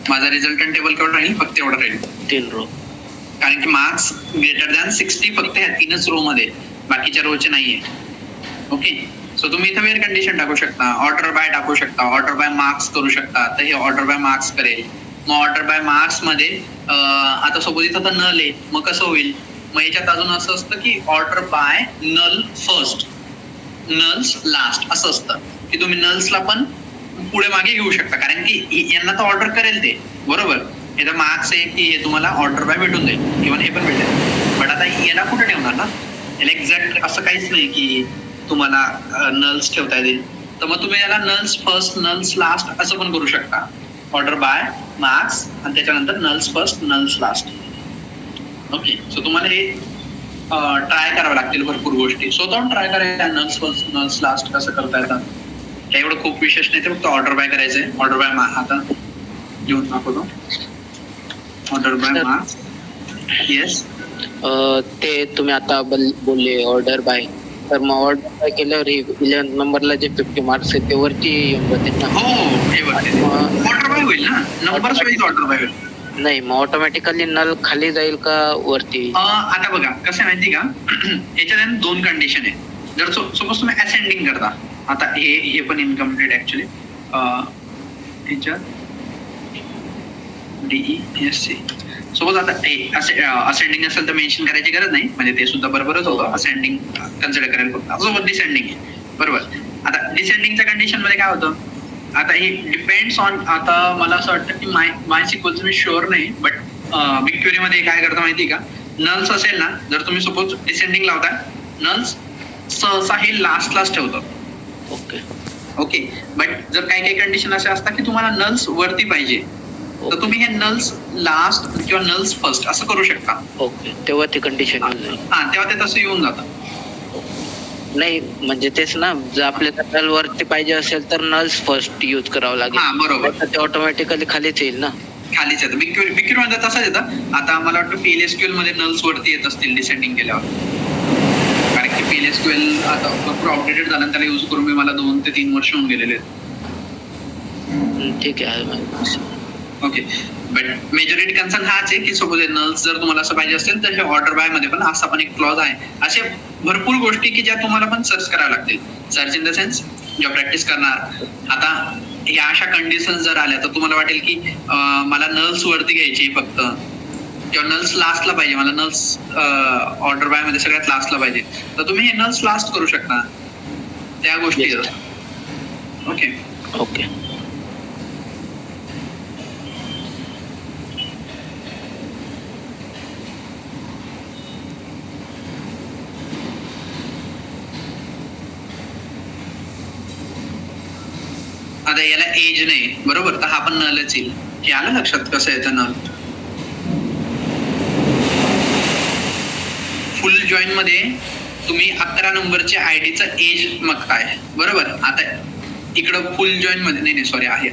माझा resultant table केवढं राहील, फक्त एवढं राहील 3 रो. कारण की मार्क्स ग्रेटर दॅन 60 फक्त ह्या 3च रो मध्ये, बाकीच्या रोचे नाहीये. ओके, सो तुम्ही इथं वेअर कंडिशन टाकू शकता, ऑर्डर बाय टाकू शकता, ऑर्डर बाय मार्क्स करू शकता. तर हे ऑर्डर बाय मार्क्स करेल. मग ऑर्डर बाय मार्क्स मध्ये आता सपोज इथं तर नल आहे, मग कसं होईल, मग याच्यात अजून असं असतं की order by null first, nulls last असं असतं की तुम्ही नल्सला पण पुढे मागे घेऊ शकता, कारण की यांना तर ऑर्डर करेल ते बरोबर. इथं मार्क्स आहे की हे तुम्हाला ऑर्डर बाय भेटून जाईल किंवा हे पण भेटेल, बट आता याला कुठे ठेवणार ना, याला एक्झॅक्ट असं काहीच नाही की तुम्हाला नल्स ठेवता येईल. तर मग तुम्ही याला नल्स फर्स्ट नल्स लास्ट असं पण करू शकता, ऑर्डर बाय मार्क्स आणि त्याच्यानंतर nulls first nulls last. Okay, so तुम्हाला हे ट्राय करावं लागतील भरपूर गोष्टी, स्वतःहून ट्राय करायच्या. नल्स फर्स्ट नल्स लास्ट कसं करता येतात, त्या एवढं खूप विशेष नाही, ते फक्त ऑर्डर बाय करायचंय. ऑर्डर बाय आता घेऊन दाखवतो, ऑर्डर बाय मार्क्स. येस, ते तुम्ही आता बोलले ऑर्डर बाय, तर मग ऑर्डर बाय केल्यावर 11 नंबरला जे 50 मार्क्स आहेत ते वरती येऊन जातील ना. हो हे बघते, ऑर्डर बाय होईल ना, नंबर वाईज ऑर्डर बाय होईल. नाही, मग ऑटोमॅटिकली नल खाली जाईल का वरती? आता बघा कसं माहिती का, याच्यात 2 कंडिशन आहे. जर सपोज तुम्ही असेंडिंग करता, आता हे पण इनकम्प्लीट ऍक्च्युली, ह्याच्यात DESC सपोज आता असेंडिंग असेल तर मेन्शन करायची गरज नाही, म्हणजे ते सुद्धा बरोबरच होतं. असेंडिंग कन्सिडर करायला फक्त, सोबत डिसेंडिंग आहे बरोबर. आता डिसेंडिंगच्या कंडिशन मध्ये काय होतं, आता हे डिपेंड्स ऑन, आता मला असं वाटतं की माय सिक्वल्स मी शुअर नाही, बट बिग मध्ये काय करता माहिती का, नल्स असेल ना, जर तुम्ही सपोज डिसेंडिंग लावता, नल्स सहसा हे लास्ट ठेवतात. ओके, बट जर काही कंडिशन असे असतात की तुम्हाला नल्स वरती पाहिजे, तर तुम्ही हे नल्स लास्ट किंवा नल्स फर्स्ट असं करू शकता. ओके, तेव्हा ते कंडिशन तेव्हा ते तसं येऊन जातं. नाही म्हणजे तेच ना, जर आपल्याला नल वरती पाहिजे असेल तर नल्स फर्स्ट यूज करावं लागेल. बरोबर, ते ऑटोमॅटिकली खालीच येईल ना. खालीच येतं. बिक्यूर मध्ये तसंच येतं. आता मला वाटतं PLSQL मध्ये नल्स वरती येत असतील डिसेंडिंग केल्यावर, कारण की PLSQL आता भरपूर अपडेटेड झालं, त्याला युज करून मी मला 2 ते 3 वर्ष होऊन गेलेले आहेत. ठीक आहे. ओके, बट मेजॉरिटी कन्सर्न हाच आहे की सपोज नल्स जर तुम्हाला असं पाहिजे असेल तर हे ऑर्डर बाय मध्ये पण असा पण एक क्लॉज आहे. असे भरपूर गोष्टी की ज्या तुम्हाला पण सर्च कराव्या लागतील. सर्च इन द सेन्स जेव्हा प्रॅक्टिस करणार, आता या अशा कंडिशन जर आल्या तर तुम्हाला वाटेल की मला नल्स वरती घ्यायची फक्त, किंवा नल्स लास्टला पाहिजे, मला नल्स ऑर्डर बाय मध्ये सगळ्यात लास्टला पाहिजे, तर तुम्ही हे नल्स लास्ट करू शकता. त्या गोष्टी ओके ओके. आता याला एज नाही बरोबर, तर हा पण नलच येईल. की आलं लक्षात कसं येतं नल. फुल जॉईन मध्ये तुम्ही 11 नंबरच्या आयडीचा एज बघताय बरोबर. आता इकडं फुल जॉईन मध्ये नाही सॉरी आहे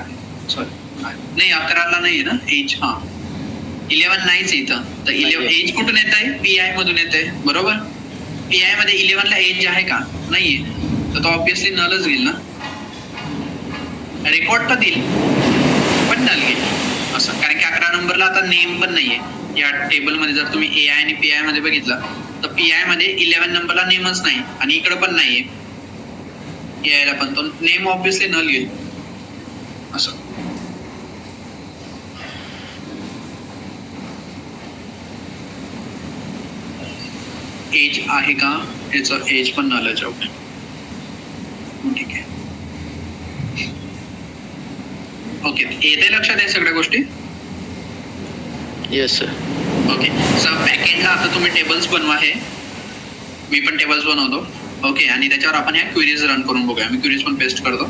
सॉरी नाही 11ला नाही ना एज, 11 नाहीच इथं. तर 11 एज कुठून येत आहे, PI मधून येत आहे बरोबर. PI मध्ये 11ला एज आहे का, नाहीये, तर तो ऑब्विसली नलच घेईल ना. रेकॉर्ड तर देईल पण नल घेईल असं, कारण की 11 नंबरला आता नेम पण नाहीये या टेबल मध्ये. जर तुम्ही AI आणि PI मध्ये बघितलं तर PI मध्ये 11 नंबरला नेमच नाही आणि इकडे पण नाहीये, AI ला पण तो नेम ऑब्विसली नल घेईल असं. एज आहे का, याचं एज पण नलच आहे. ठीक आहे, ओके, येते लक्षात आहे सगळ्या गोष्टी. Yes sir. ओके, सर बॅकएंडला आता तुम्ही टेबल्स बनवा, हे मी पण टेबल्स बनवतो. ओके, आणि त्याच्यावर आपण ह्या क्वेरीज रन करून बघूया. मी क्वेरीज पण पेस्ट करतो.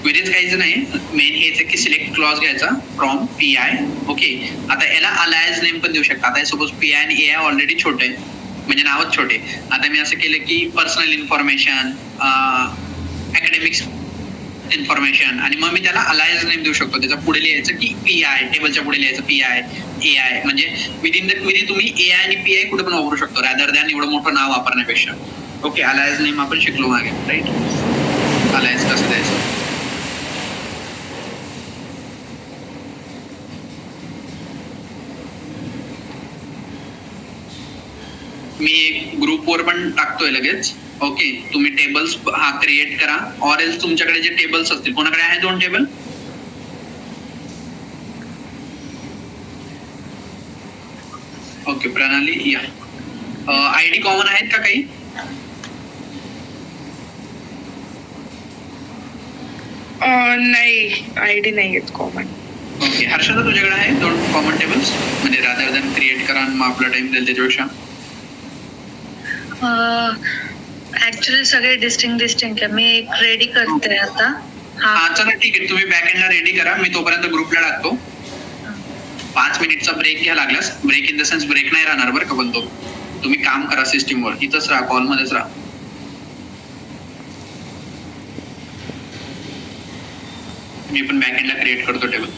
क्वेरीज काहीच नाही, मेन हेच की सिलेक्ट क्लॉज घ्यायचा फ्रॉम PI. ओके, आता याला अलायन्स नेम पण देऊ शकता. आता सपोज PI आणि AI ऑलरेडी छोटे म्हणजे नावच छोटे. आता मी असं केलं की पर्सनल इन्फॉर्मेशन, अकॅडमिक्स इन्फॉर्मेशन, आणि मग मी त्याला अलायन्स नेम देऊ शकतो. त्याच्या पुढे लिहायचं की PI, टेबलच्या पुढे लिहायचं PI AI, म्हणजे विदिन द क्वेरी तुम्ही AI आणि PI कुठे पण वापरू शकतो, रॅदर दॅन एवढं मोठं नाव वापरण्यापेक्षा. ओके, अलायन्स नेम आपण शिकलो मागे, राईट. अलायन्स कसं द्यायचं. मी एक ग्रुपवर पण टाकतोय लगेच. ओके, तुम्ही टेबल्स हा क्रिएट करा. ऑर एल्स तुमच्याकडे जे टेबल्स असतील, कोणाकडे आहे 2 टेबल? ओके, प्रणाली या. आयडी कॉमन आहेत का काही? नाही, आयडी नाही आहेत कॉमन. ओके, हर्षदा तुझ्याकडे आहे 2 कॉमन टेबल्स? म्हणजे रादर दॅन क्रिएट करा आणि मग आपला टाइम जाईल त्याच्यापेक्षा. ऍक्च्युली सगळे डिस्टिंक्ट आहे. मी एक रेडी करते आता. हा चला ठीक आहे, तुम्ही बॅकएंडला रेडी करा, मी तोपर्यंत ग्रुपला टाकतो. 5 मिनिटचा ब्रेक घ्या लागल्यास. Break in the sense break नाही राहणार बरं का, पण तो तुम्ही काम करा सिस्टीमवर, इथंच राहा, कॉलमध्येच राहा. मी पण बॅकएंडला क्रिएट करतो टेबल.